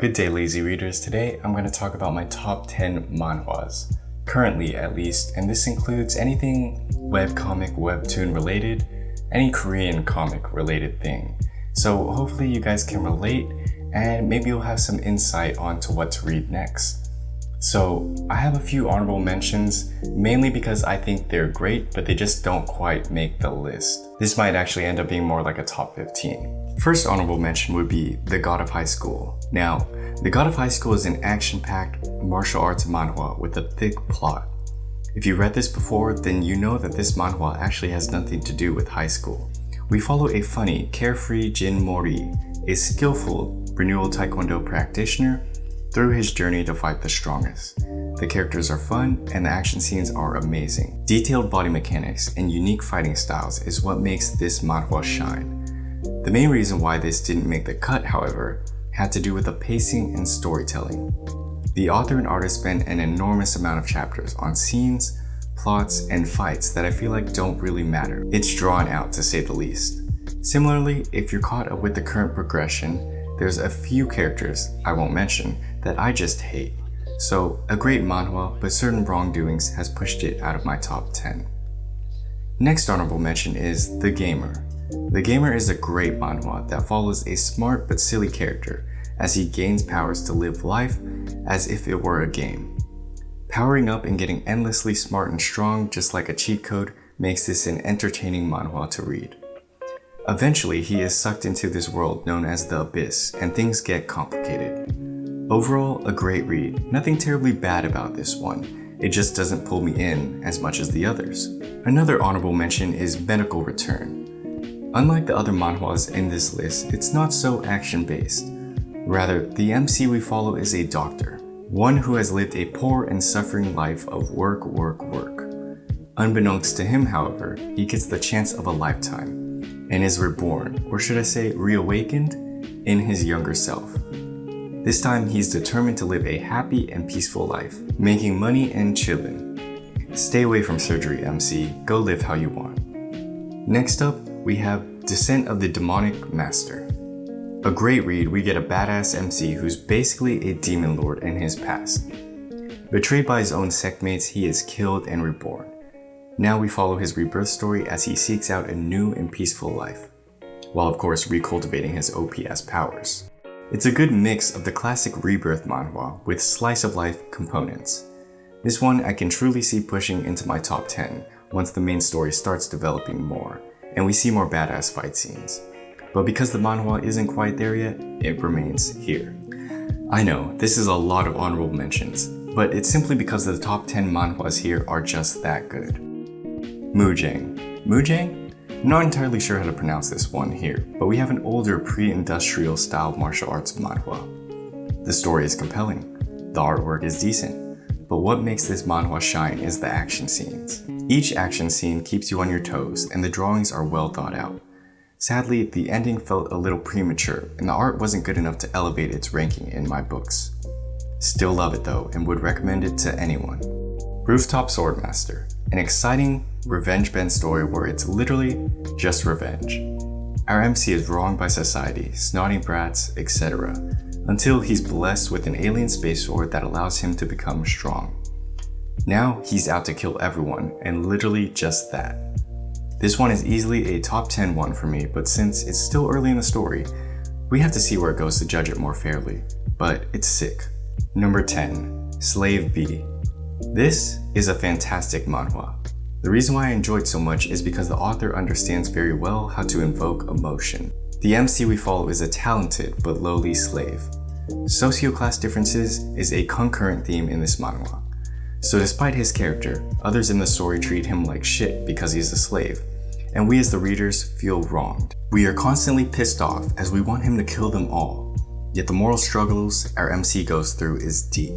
Good day, lazy readers. Today I'm going to talk about my top 10 manhwas, currently at least, and this includes anything webcomic, webtoon related, any Korean comic related thing. So hopefully you guys can relate and maybe you'll have some insight onto what to read next. So I have a few honorable mentions, mainly because I think they're great, but they just don't quite make the list. This might actually end up being more like a top 15. First honorable mention would be The God of High School. Now, The God of High School is an action-packed martial arts manhwa with a thick plot. If you read this before, then you know that this manhwa actually has nothing to do with high school. We follow a funny, carefree Jin Mori, a skillful renewal taekwondo practitioner, through his journey to fight the strongest. The characters are fun and the action scenes are amazing. Detailed body mechanics and unique fighting styles is what makes this manhwa shine. The main reason why this didn't make the cut, however, had to do with the pacing and storytelling. The author and artist spent an enormous amount of chapters on scenes, plots, and fights that I feel like don't really matter. It's drawn out, to say the least. Similarly, if you're caught up with the current progression, there's a few characters, I won't mention, that I just hate. So, a great manhwa, but certain wrongdoings has pushed it out of my top 10. Next honorable mention is The Gamer. The Gamer is a great manhwa that follows a smart but silly character as he gains powers to live life as if it were a game. Powering up and getting endlessly smart and strong just like a cheat code makes this an entertaining manhwa to read. Eventually, he is sucked into this world known as the Abyss, and things get complicated. Overall, a great read. Nothing terribly bad about this one. It just doesn't pull me in as much as the others. Another honorable mention is Medical Return. Unlike the other manhwas in this list, it's not so action-based. Rather, the MC we follow is a doctor, one who has lived a poor and suffering life of work. Unbeknownst to him, however, he gets the chance of a lifetime and is reborn, or should I say reawakened, in his younger self. This time he's determined to live a happy and peaceful life, making money and chillin'. Stay away from surgery, MC, go live how you want. Next up, we have Descent of the Demonic Master. A great read, we get a badass MC who's basically a demon lord in his past. Betrayed by his own sectmates, he is killed and reborn. Now we follow his rebirth story as he seeks out a new and peaceful life, while of course recultivating his OPS powers. It's a good mix of the classic rebirth manhwa with slice of life components. This one I can truly see pushing into my top 10 once the main story starts developing more, and we see more badass fight scenes. But because the manhwa isn't quite there yet, it remains here. I know, this is a lot of honorable mentions, but it's simply because the top 10 manhwas here are just that good. Mujang. Mujang? Not entirely sure how to pronounce this one here, but we have an older pre-industrial style martial arts manhwa. The story is compelling, the artwork is decent, but what makes this manhwa shine is the action scenes. Each action scene keeps you on your toes and the drawings are well thought out. Sadly, the ending felt a little premature and the art wasn't good enough to elevate its ranking in my books. Still love it though and would recommend it to anyone. Rooftop Swordmaster. An exciting revenge-bent story where it's literally just revenge. Our MC is wronged by society, snotty brats, etc. until he's blessed with an alien space sword that allows him to become strong. Now he's out to kill everyone, and literally just that. This one is easily a top 10 one for me, but since it's still early in the story, we have to see where it goes to judge it more fairly, but it's sick. Number 10. Slave B. This is a fantastic manhwa. The reason why I enjoyed so much is because the author understands very well how to invoke emotion. The MC we follow is a talented but lowly slave. Socioclass differences is a concurrent theme in this manhwa. So despite his character, others in the story treat him like shit because he's a slave, and we as the readers feel wronged. We are constantly pissed off as we want him to kill them all, yet the moral struggles our MC goes through is deep.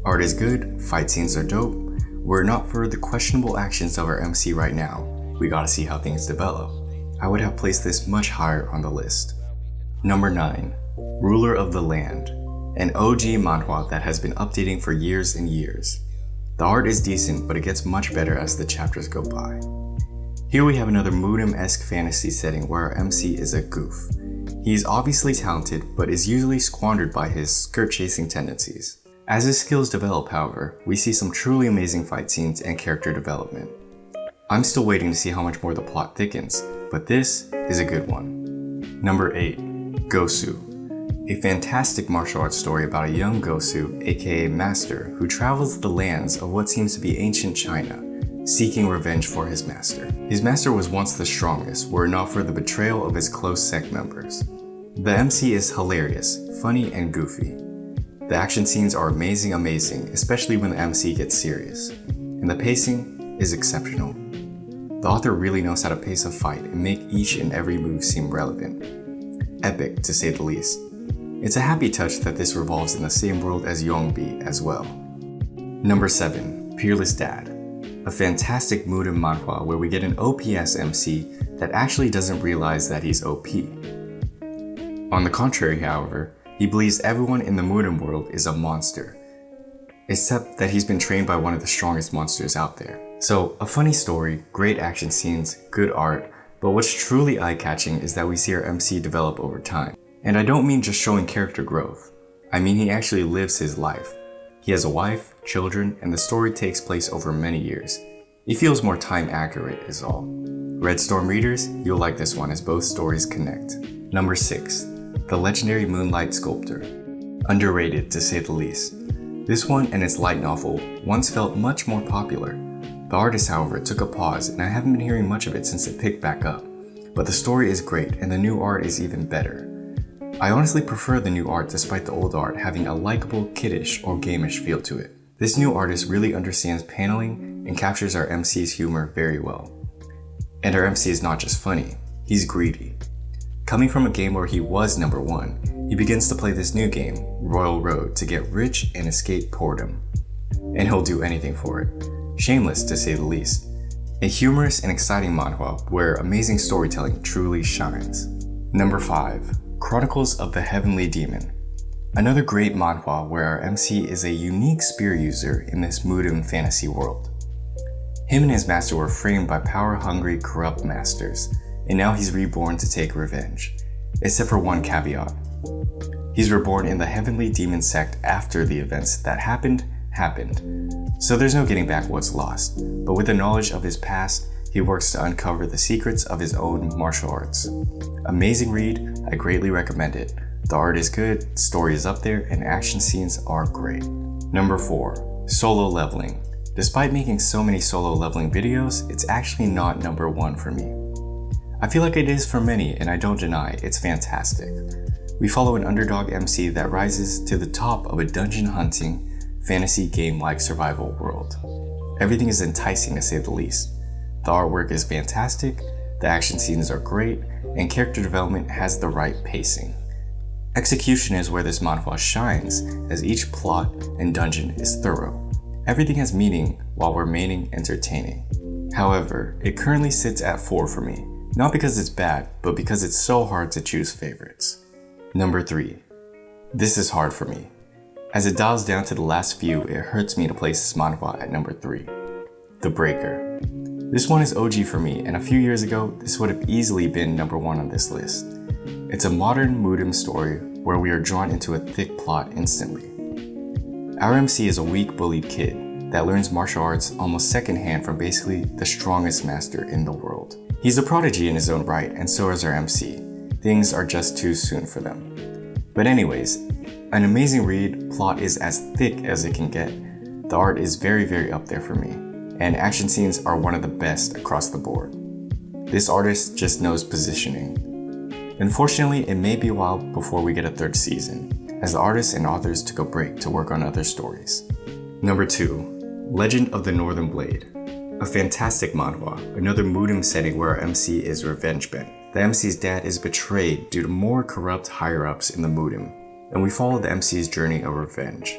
Art is good, fight scenes are dope. Were it not for the questionable actions of our MC right now, we gotta see how things develop. I would have placed this much higher on the list. Number 9. Ruler of the Land. An OG manhwa that has been updating for years and years. The art is decent, but it gets much better as the chapters go by. Here we have another Moodum-esque fantasy setting where our MC is a goof. He is obviously talented, but is usually squandered by his skirt-chasing tendencies. As his skills develop, however, we see some truly amazing fight scenes and character development. I'm still waiting to see how much more the plot thickens, but this is a good one. Number 8. Gosu. A fantastic martial arts story about a young Gosu, aka Master, who travels the lands of what seems to be ancient China, seeking revenge for his master. His master was once the strongest, were it not for the betrayal of his close sect members. The MC is hilarious, funny, and goofy. The action scenes are amazing, especially when the MC gets serious. And the pacing is exceptional. The author really knows how to pace a fight and make each and every move seem relevant. Epic, to say the least. It's a happy touch that this revolves in the same world as Yongbi as well. Number 7. Peerless Dad. A fantastic mood in manhwa where we get an OPS MC that actually doesn't realize that he's OP. On the contrary, however, he believes everyone in the Murim world is a monster, except that he's been trained by one of the strongest monsters out there. So, a funny story, great action scenes, good art, but what's truly eye-catching is that we see our MC develop over time. And I don't mean just showing character growth. I mean he actually lives his life. He has a wife, children, and the story takes place over many years. It feels more time accurate is all. Red Storm readers, you'll like this one as both stories connect. Number 6. The legendary Moonlight Sculptor. Underrated to say the least. This one and its light novel once felt much more popular. The artist, however, took a pause and I haven't been hearing much of it since it picked back up. But the story is great and the new art is even better. I honestly prefer the new art despite the old art having a likable, kiddish, or gamish feel to it. This new artist really understands paneling and captures our MC's humor very well. And our MC is not just funny, he's greedy. Coming from a game where he was number 1, he begins to play this new game, Royal Road, to get rich and escape boredom. And he'll do anything for it. Shameless to say the least. A humorous and exciting manhwa where amazing storytelling truly shines. Number 5. Chronicles of the Heavenly Demon. Another great manhwa where our MC is a unique spear user in this Murim fantasy world. Him and his master were framed by power-hungry, corrupt masters, and now he's reborn to take revenge. Except for one caveat. He's reborn in the Heavenly Demon sect after the events that happened. So there's no getting back what's lost, but with the knowledge of his past, he works to uncover the secrets of his own martial arts. Amazing read, I greatly recommend it. The art is good, story is up there, and action scenes are great. Number 4. Solo leveling. Despite making so many solo leveling videos, it's actually not number 1 for me. I feel like it is for many, and I don't deny it's fantastic. We follow an underdog MC that rises to the top of a dungeon hunting, fantasy game-like survival world. Everything is enticing to say the least. The artwork is fantastic, the action scenes are great, and character development has the right pacing. Execution is where this manhwa shines, as each plot and dungeon is thorough. Everything has meaning while remaining entertaining. However, it currently sits at 4 for me, not because it's bad, but because it's so hard to choose favorites. Number 3. This is hard for me. As it dials down to the last few, it hurts me to place this manhwa at number 3. The Breaker. This one is OG for me, and a few years ago, this would have easily been number 1 on this list. It's a modern Murim story where we are drawn into a thick plot instantly. Our MC is a weak, bullied kid that learns martial arts almost secondhand from basically the strongest master in the world. He's a prodigy in his own right, and so is our MC. Things are just too soon for them. But anyways, an amazing read, plot is as thick as it can get. The art is very up there for me, and action scenes are one of the best across the board. This artist just knows positioning. Unfortunately, it may be a while before we get a 3rd season, as the artists and authors took a break to work on other stories. Number 2. Legend of the Northern Blade. A fantastic manhwa, another Murim setting where our MC is revenge bent. The MC's dad is betrayed due to more corrupt higher-ups in the Murim, and we follow the MC's journey of revenge.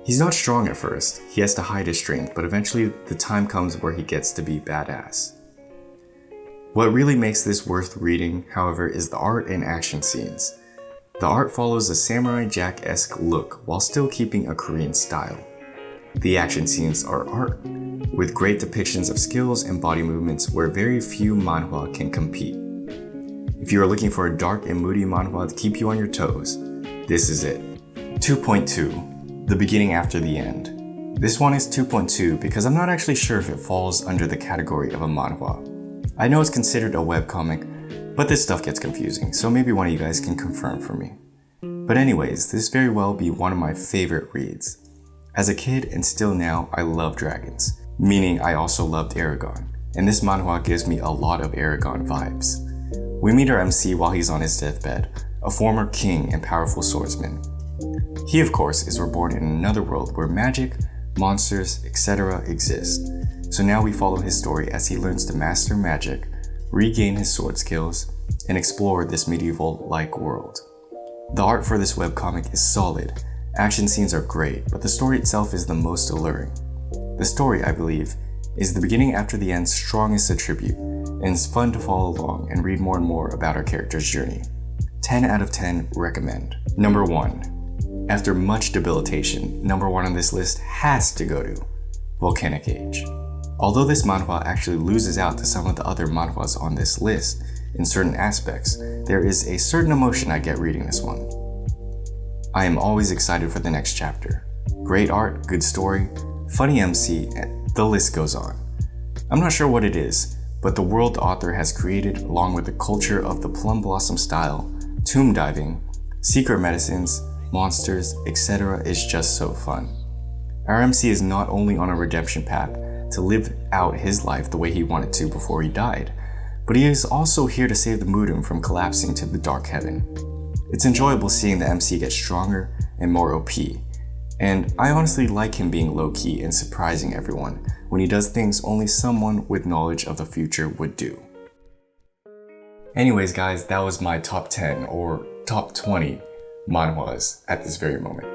He's not strong at first, he has to hide his strength, but eventually the time comes where he gets to be badass. What really makes this worth reading, however, is the art and action scenes. The art follows a Samurai Jack-esque look while still keeping a Korean style. The action scenes are art, with great depictions of skills and body movements where very few manhwa can compete. If you are looking for a dark and moody manhwa to keep you on your toes, this is it. 2.2, The Beginning After the End. This one is 2.2 because I'm not actually sure if it falls under the category of a manhwa. I know it's considered a webcomic, but this stuff gets confusing, so maybe one of you guys can confirm for me. But anyways, this very well be one of my favorite reads. As a kid and still now, I love dragons, meaning I also loved Aragon, and this manhwa gives me a lot of Aragon vibes. We meet our MC while he's on his deathbed, a former king and powerful swordsman. He, of course, is reborn in another world where magic, monsters, etc. exist. So now we follow his story as he learns to master magic, regain his sword skills, and explore this medieval-like world. The art for this webcomic is solid, action scenes are great, but the story itself is the most alluring. The story, I believe, is The Beginning After the End's strongest attribute, and it's fun to follow along and read more and more about our character's journey. 10 out of 10 recommend. Number 1. After much debilitation, number 1 on this list has to go to Volcanic Age. Although this manhwa actually loses out to some of the other manhwas on this list in certain aspects, there is a certain emotion I get reading this one. I am always excited for the next chapter. Great art, good story, funny MC, and the list goes on. I'm not sure what it is, but the world the author has created, along with the culture of the plum blossom style, tomb diving, secret medicines, monsters, etc. is just so fun. Our MC is not only on a redemption path to live out his life the way he wanted to before he died, but he is also here to save the Mudum from collapsing to the dark heaven. It's enjoyable seeing the MC get stronger and more OP, and I honestly like him being low-key and surprising everyone when he does things only someone with knowledge of the future would do. Anyways guys, that was my top 10 or top 20 manhwas at this very moment.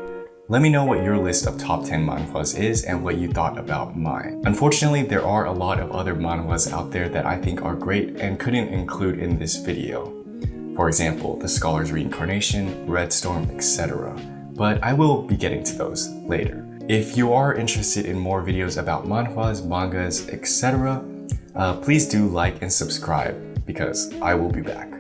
Let me know what your list of top 10 manhwas is and what you thought about mine. Unfortunately, there are a lot of other manhwas out there that I think are great and couldn't include in this video. For example, The Scholar's Reincarnation, Red Storm, etc. But I will be getting to those later. If you are interested in more videos about manhwas, mangas, etc., please do like and subscribe because I will be back.